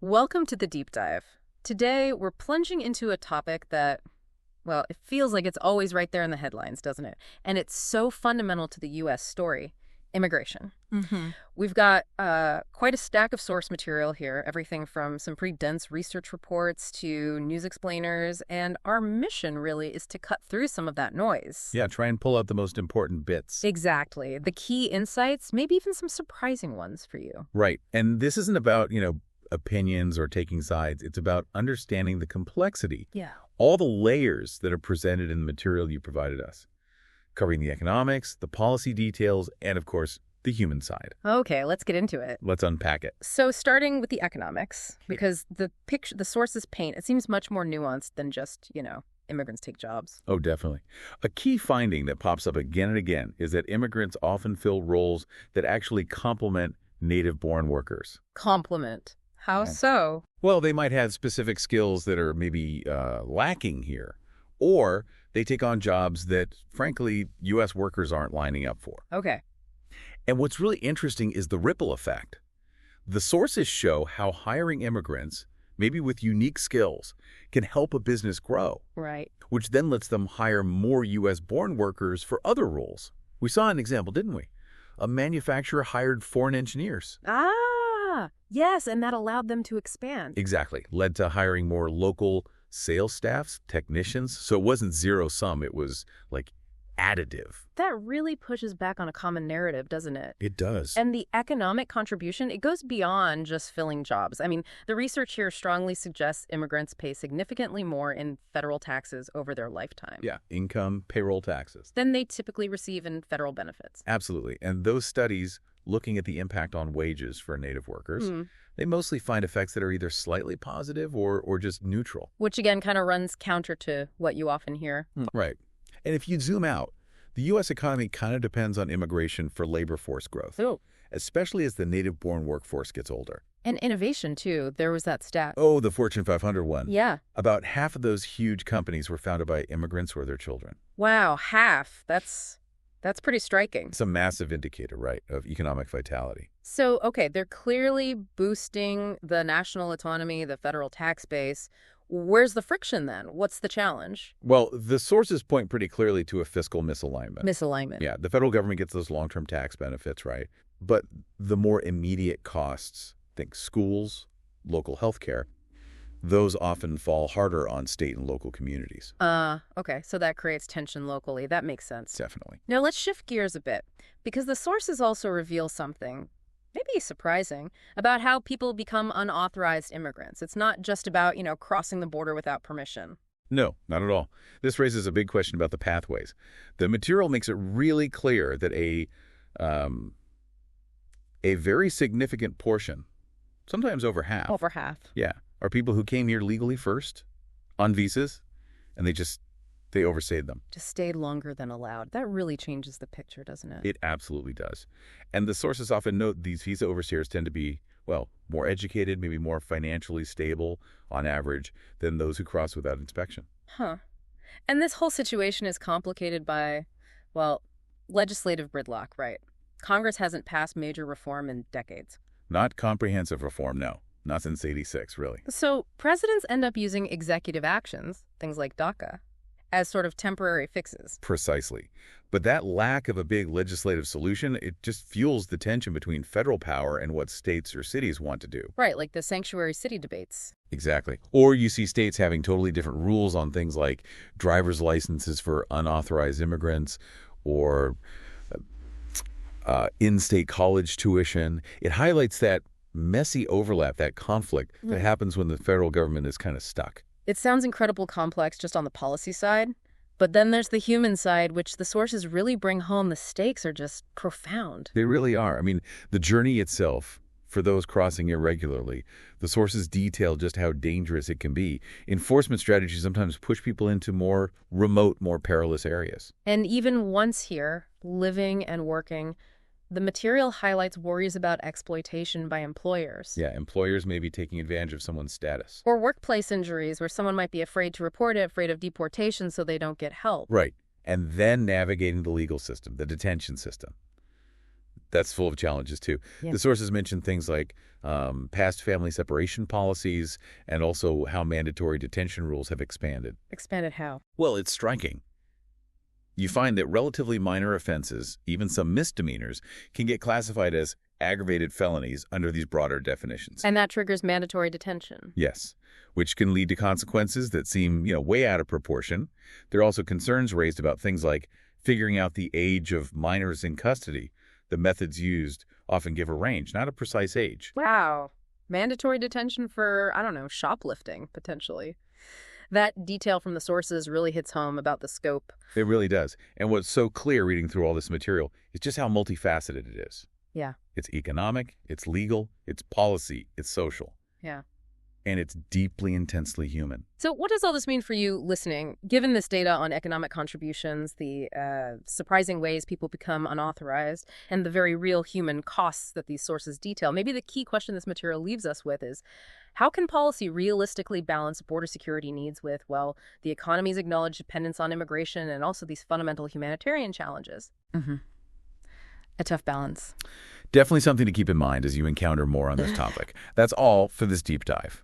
Welcome to the deep dive. Today, we're plunging into a topic that, well, it feels like it's always right there in the headlines, doesn't it? And it's so fundamental to the U.S. story, immigration. Mm-hmm. We've got quite a stack of source material here, everything from some pretty dense research reports to news explainers, and our mission really is to cut through some of that noise. Yeah, try and pull out the most important bits. Exactly. The key insights, maybe even some surprising ones for you. Right. And this isn't about, opinions or taking sides. It's about understanding the complexity, Yeah. all the layers that are presented in the material you provided us, covering the economics, the policy details, and, of course, the human side. Okay, let's get into it. Let's unpack it. So starting with the economics, because the sources paint, it seems much more nuanced than just, immigrants take jobs. Oh, definitely. A key finding that pops up again and again is that immigrants often fill roles that actually complement native-born workers. Complement. How Yeah. so? Well, they might have specific skills that are maybe lacking here, or they take on jobs that, frankly, U.S. workers aren't lining up for. Okay. And what's really interesting is the ripple effect. The sources show how hiring immigrants, maybe with unique skills, can help a business grow, Right. which then lets them hire more U.S.-born workers for other roles. We saw an example, didn't we? A manufacturer hired foreign engineers. Yes, and that allowed them to expand. Exactly. Led to hiring more local sales staffs, technicians. So it wasn't zero-sum. It was, like, additive. That really pushes back on a common narrative, doesn't it? It does. And the economic contribution, it goes beyond just filling jobs. I mean, the research here strongly suggests immigrants pay significantly more in federal taxes over their lifetime. Yeah, income, payroll taxes. Than they typically receive in federal benefits. Absolutely. And those studies, looking at the impact on wages for native workers, they mostly find effects that are either slightly positive or just neutral. Which, again, kind of runs counter to what you often hear. Right. And if you zoom out, the U.S. economy kind of depends on immigration for labor force growth, especially as the native-born workforce gets older. And innovation, too. There was that stat. Oh, the Fortune 500 one. Yeah. About half of those huge companies were founded by immigrants or their children. Wow, half. That's pretty striking. It's a massive indicator, right, of economic vitality. So, okay, they're clearly boosting the national autonomy, the federal tax base. Where's the friction then? What's the challenge? Well, the sources point pretty clearly to a fiscal misalignment. Misalignment. Yeah, the federal government gets those long-term tax benefits, right? But the more immediate costs, think schools, local health care, those often fall harder on state and local communities. Okay, so that creates tension locally. That makes sense. Definitely. Now let's shift gears a bit, because the sources also reveal something, maybe surprising, about how people become unauthorized immigrants. It's not just about, crossing the border without permission. No, not at all. This raises a big question about the pathways. The material makes it really clear that a very significant portion, sometimes over half. Over half. Yeah, are people who came here legally first, on visas, and they overstayed them. Just stayed longer than allowed. That really changes the picture, doesn't it? It absolutely does. And the sources often note these visa overstayers tend to be, well, more educated, maybe more financially stable on average than those who cross without inspection. Huh. And this whole situation is complicated by, well, legislative gridlock, right? Congress hasn't passed major reform in decades. Not comprehensive reform, no. Not since '86, really. So presidents end up using executive actions, things like DACA, as sort of temporary fixes. Precisely. But that lack of a big legislative solution, it just fuels the tension between federal power and what states or cities want to do. Right, like the sanctuary city debates. Exactly. Or you see states having totally different rules on things like driver's licenses for unauthorized immigrants or in-state college tuition. It highlights that messy overlap, that conflict that happens when the federal government is kind of stuck. It sounds incredibly complex just on the policy side, but then there's the human side, which the sources really bring home. The stakes are just profound. They really are. I mean, the journey itself, for those crossing irregularly, the sources detail just how dangerous it can be. Enforcement strategies sometimes push people into more remote, more perilous areas. And even once here, living and working, the material highlights worries about exploitation by employers. Yeah, employers may be taking advantage of someone's status. Or workplace injuries, where someone might be afraid to report it, afraid of deportation, so they don't get help. Right. And then navigating the legal system, the detention system. That's full of challenges, too. Yeah. The sources mention things like past family separation policies and also how mandatory detention rules have expanded. Expanded how? Well, it's striking. You find that relatively minor offenses, even some misdemeanors, can get classified as aggravated felonies under these broader definitions. And that triggers mandatory detention. Yes, which can lead to consequences that seem, way out of proportion. There are also concerns raised about things like figuring out the age of minors in custody. The methods used often give a range, not a precise age. Wow. Mandatory detention for, I don't know, shoplifting, potentially. That detail from the sources really hits home about the scope. It really does. And what's so clear reading through all this material is just how multifaceted it is. Yeah. It's economic, it's legal, it's policy, it's social. Yeah. And it's deeply, intensely human. So what does all this mean for you listening? Given this data on economic contributions, the surprising ways people become unauthorized, and the very real human costs that these sources detail, maybe the key question this material leaves us with is, how can policy realistically balance border security needs with, well, the economy's acknowledged dependence on immigration and also these fundamental humanitarian challenges? A tough balance. Definitely something to keep in mind as you encounter more on this topic. That's all for this deep dive.